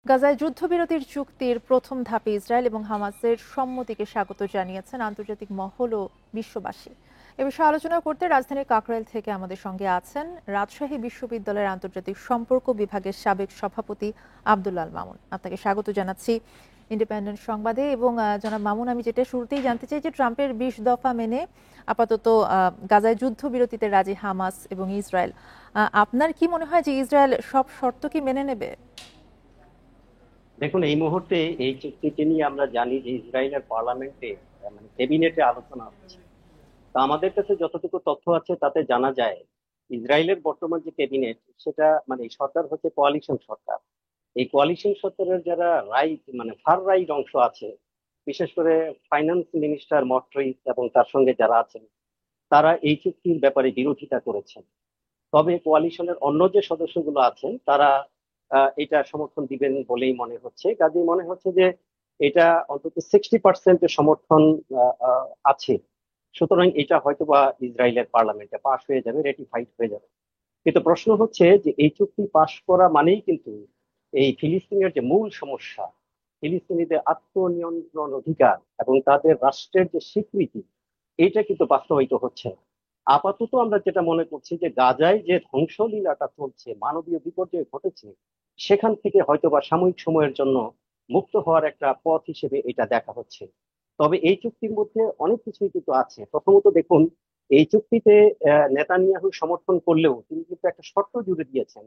গাজায় যুদ্ধবিরতির চুক্তির প্রথম ধাপে ইসরায়েল এবং হামাসের সম্মতিকে স্বাগত জানিয়েছেন আন্তর্জাতিক মহল ও বিশ্ববাসী। এ বিষয়ে আলোচনা করতে রাজধানীর কাকরাইল থেকে আমাদের সঙ্গে আছেন রাজশাহী বিশ্ববিদ্যালয়ের আন্তর্জাতিক সম্পর্ক বিভাগের সাবেক সভাপতি আব্দুল্লাহ আল মামুন। আপনাকে স্বাগত জানাচ্ছি ইন্ডিপেন্ডেন্ট সংবাদে। এবং জনাব মামুন, আমি যেটা শুরুতেই জানতে চাই যে ট্রাম্পের 20 দফা মেনে আপাতত গাজায় যুদ্ধবিরতিতে রাজি হামাস এবং ইসরায়েল। আপনার কি মনে হয় যে ইসরায়েল সব শর্ত কি মেনে নেবে? দেখুন, এই মুহূর্তে এই চুক্তিটি নিয়ে আমরা জানি যে ইসরায়েলের পার্লামেন্টে মানে ক্যাবিনেটে আলোচনা হচ্ছে। তা আমাদের কাছে যতটুকু তথ্য আছে তাতে জানা যায় ইসরায়েলের বর্তমান যে ক্যাবিনেট, সেটা মানে এই সরকার হচ্ছে কোয়ালিশন সরকার। এই কোয়ালিশন সরকারের যারা রাইট মানে ফার রাইট অংশ আছে, বিশেষ করে ফাইন্যান্স মিনিস্টার মট্রিস এবং তার সঙ্গে যারা আছেন, তারা এই চুক্তির ব্যাপারে বিরোধিতা করেছেন। তবে কোয়ালিশনের অন্য যে সদস্যগুলো আছেন তারা এটা সমর্থন দিবেন বলেই মনে হচ্ছে। কাজেই মনে হচ্ছে যে এটা অন্তত 60% সমর্থন আছে। সুতরাং এটা হয়তো বা ইসরায়েলের পার্লামেন্টে পাশ হয়ে যাবে, রেটিফাইড হয়ে যাবে। কিন্তু প্রশ্ন হচ্ছে যে এই চুক্তি পাশ করা মানেই কিন্তু এই ফিলিস্তিনের যে মূল সমস্যা, ফিলিস্তিনিদের আত্মনিয়ন্ত্রণ অধিকার এবং তাদের রাষ্ট্রের যে স্বীকৃতি, এটা কিন্তু বাস্তবায়িত হচ্ছে না। আপাতত আমরা যেটা মনে করছি যে গাজায় যে ধ্বংসলীলাটা চলছে, মানবীয় বিপর্যয় ঘটেছে, সেখান থেকে হয়তোবা সাময়িক সময়ের জন্য মুক্ত হওয়ার একটা পথ হিসেবে এটা দেখা হচ্ছে। তবে এই চুক্তির মধ্যে অনেক কিছুই কিন্তু আছে। প্রথমত দেখুন, এই চুক্তিতে নেতানিয়াহু সমর্থন করলেও তিনি কিন্তু একটা শর্ত জুড়ে দিয়েছেন।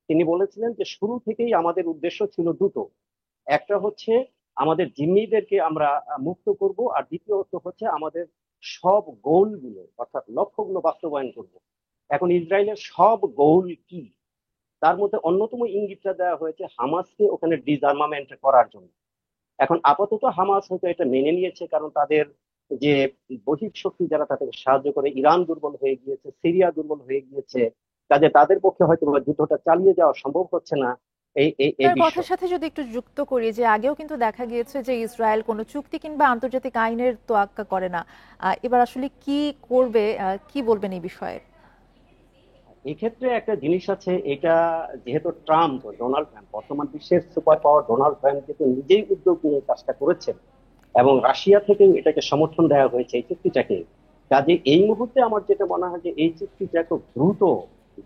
তিনি বলেছিলেন যে শুরু থেকেই আমাদের উদ্দেশ্য ছিল দুটো। একটা হচ্ছে আমাদের জিম্মিদেরকে আমরা মুক্ত করব, আর দ্বিতীয়ত হচ্ছে আমাদের সব গোলগুলো অর্থাৎ লক্ষ্যগুলো বাস্তবায়ন করব। এখন ইসরায়েলের সব গোল কি, তার মধ্যে অন্যতম ইঙ্গিতটা দেওয়া হয়েছে হামাসকে ওখানে ডিসআর্মামেন্ট করার জন্য। এখন আপাতত হামাস হয়তো এটা মেনে নিয়েছে, কারণ তাদের যে বহিঃশক্তি যারা তাদেরকে সাহায্য করে, ইরান দুর্বল হয়ে গিয়েছে, সিরিয়া দুর্বল হয়ে গিয়েছে। কাজে তাদের পক্ষে হয়তো বা যুদ্ধটা চালিয়ে যাওয়া সম্ভব হচ্ছে না। এই আপনার কথার বিষয়। সাথে যদি একটু যুক্ত করি যে আগেও কিন্তু দেখা গিয়েছে যে ইসরায়েল কোনো চুক্তি কিংবা আন্তর্জাতিক আইনের তোয়াক্কা করে না। এবার আসলে কি করবে, কি বলবেন এই বিষয়ে? এক্ষেত্রে একটা জিনিস আছে, এটা যেহেতু ডোনাল্ড ট্রাম্প বর্তমান বিশ্বের সুপার পাওয়ার, ডোনাল্ড ট্রাম্প কিন্তু নিজেই উদ্যোগ নিয়ে কাজটা করেছেন এবং রাশিয়া থেকেও এটাকে সমর্থন দেওয়া হয়েছে এই চুক্তিটাকে। কাজে এই মুহূর্তে আমার যেটা মনে হয় যে এই চুক্তিটা খুব দ্রুত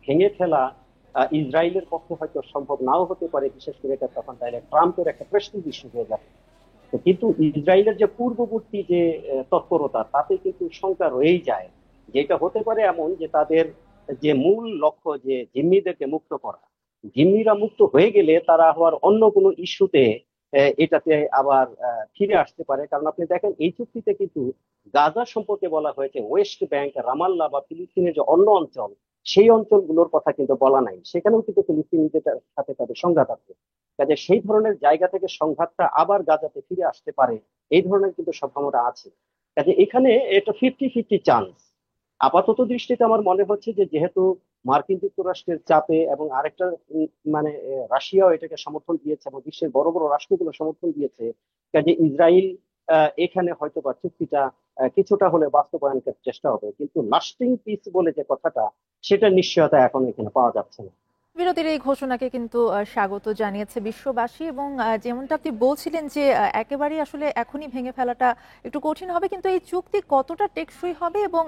ভেঙে ফেলা ইসরায়েলের পক্ষে হয়তো সম্ভব নাও হতে পারে। বিশেষ করে এটা তখন তাহলে ট্রাম্পের একটা প্রেস্টিজ ইস্যু হয়ে যাবে। তো কিন্তু ইসরায়েলের যে পূর্ববর্তী যে তৎপরতা, তাতে কিন্তু শঙ্কা রয়েই যায় যে এটা হতে পারে এমন যে তাদের যে মূল লক্ষ্য যে জিম্মিদেরকে মুক্ত করা, জিম্মিরা মুক্ত হয়ে গেলে তারা হওয়ার অন্য কোনো ইস্যুতে এটাতে আবার ফিরে আসতে পারে। কারণ আপনি দেখেন এই চুক্তিতে কিন্তু গাজা সম্পর্কে বলা হয়েছে ওয়েস্ট ব্যাংক, রামাল্লা বা ফিলিস্তিনের যে অন্য অঞ্চল, সেই অঞ্চলগুলোর কথা কিন্তু বলা নাই। সেখানেও কিন্তু ফিলিস্তিনিদের সাথে তাদের সংঘাত আছে। কাজে সেই ধরনের জায়গা থেকে সংঘাতটা আবার গাজাতে ফিরে আসতে পারে, এই ধরনের কিন্তু সম্ভাবনা আছে। কাজে এখানে এটা 50-50 চান্স। আপাতত দৃষ্টিতে আমার মনে হচ্ছে যে যেহেতু মার্কিন যুক্তরাষ্ট্রের চাপে এবং আরেকটা মানে রাশিয়াও এটাকে সমর্থন দিয়েছে এবং বিশ্বের বড় বড় রাষ্ট্রগুলো সমর্থন দিয়েছে, কাজে ইসরায়েল এখানে হয়তো বা চুক্তিটা কিছুটা হলে বাস্তবায়নের চেষ্টা হবে। কিন্তু লাস্টিং পিস বলে যে কথাটা, সেটা নিশ্চয়তা এখন এখানে পাওয়া যাচ্ছে না। বিরতির এই ঘোষণাকে কিন্তু স্বাগত জানিয়েছে বিশ্ববাসী। এবং যেমনটা আপনি বলছিলেন যে একেবারেই আসলে এখনই ভেঙে ফেলাটা একটু কঠিন হবে, কিন্তু এই চুক্তি কতটা টেকসই হবে? এবং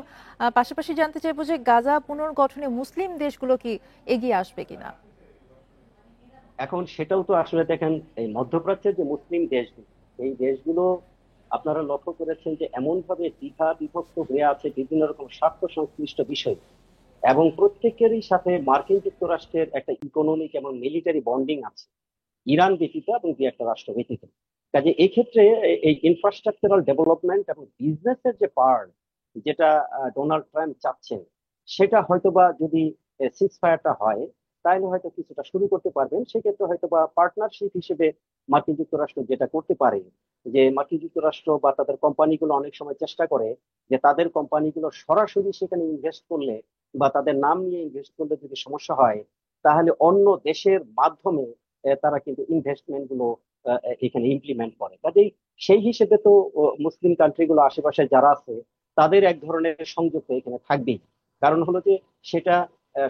পাশাপাশি জানতে চাইবো যে গাজা পুনর্গঠনে মুসলিম দেশগুলো কি এগিয়ে আসবে কিনা? এখন সেটাও তো আসলে দেখেন, এই মধ্যপ্রাচ্যের যে মুসলিম দেশগুলো, এই দেশগুলো আপনারা লক্ষ্য করেছেন যে এমন ভাবে দ্বিধা বিভক্ত হয়ে আছে বিভিন্ন রকম স্বার্থ সংশ্লিষ্ট বিষয়, এবং প্রত্যেকেরই সাথে মার্কিন যুক্তরাষ্ট্রের একটা ইকোনমিক এবং মিলিটারি বন্ডিং আছে, ইরান ব্যতীত এবং দুই একটা রাষ্ট্র ব্যতীত। কাজে এই ক্ষেত্রে এই ইনফ্রাস্ট্রাকচারাল ডেভেলপমেন্ট এবং বিজনেসের যে পার্ট, যেটা ডোনাল্ড ট্রাম্প চাচ্ছেন, সেটা হয়তোবা যদি সিজ ফায়ারটা হয়, তাহলে হয়তো কিছুটা শুরু করতে পারবেন। সেক্ষেত্রে হয়তো বা পার্টনারশিপ হিসেবে মার্কিন যুক্তরাষ্ট্র যেটা করতে পারে, যে মার্কিন যুক্তরাষ্ট্র বা তাদের কোম্পানিগুলো অনেক সময় চেষ্টা করে যে তাদের কোম্পানিগুলো সরাসরি সেখানে ইনভেস্ট করলে বা তাদের নাম নিয়ে ইনভেস্ট করলে যদি সমস্যা হয়, তাহলে অন্য দেশের মাধ্যমে তারা কিন্তু ইনভেস্টমেন্ট গুলো এখানে ইমপ্লিমেন্ট করে। কাজেই সেই হিসেবে তো মুসলিম কান্ট্রি গুলো আশেপাশে যারা আছে, তাদের এক ধরনের সংযোগ তো এখানে থাকবেই। কারণ হলো যে সেটা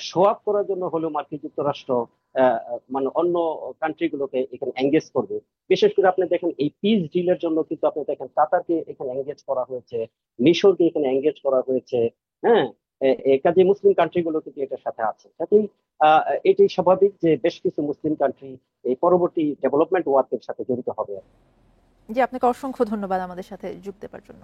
শো আপ করার জন্য হলেও মার্কিন যুক্তরাষ্ট্র মানে অন্য কান্ট্রি গুলোকে এখানে এঙ্গেজ করবে। বিশেষ করে আপনি দেখেন এই পিস ডিলের জন্য কিন্তু আপনি দেখেন কাতারকে এখানে এঙ্গেজ করা হয়েছে, মিশরকে এখানে এঙ্গেজ করা হয়েছে। হ্যাঁ, কাজে মুসলিম কান্ট্রি গুলো কিন্তু এটার সাথে আছে। কাজেই আহ, এটাই স্বাভাবিক যে বেশ কিছু মুসলিম কান্ট্রি এই পরবর্তী ডেভেলপমেন্ট ওয়ার্কের সাথে জড়িত হবে। জি, আপনাকে অসংখ্য ধন্যবাদ আমাদের সাথে যুক্ত দেওয়ার জন্য।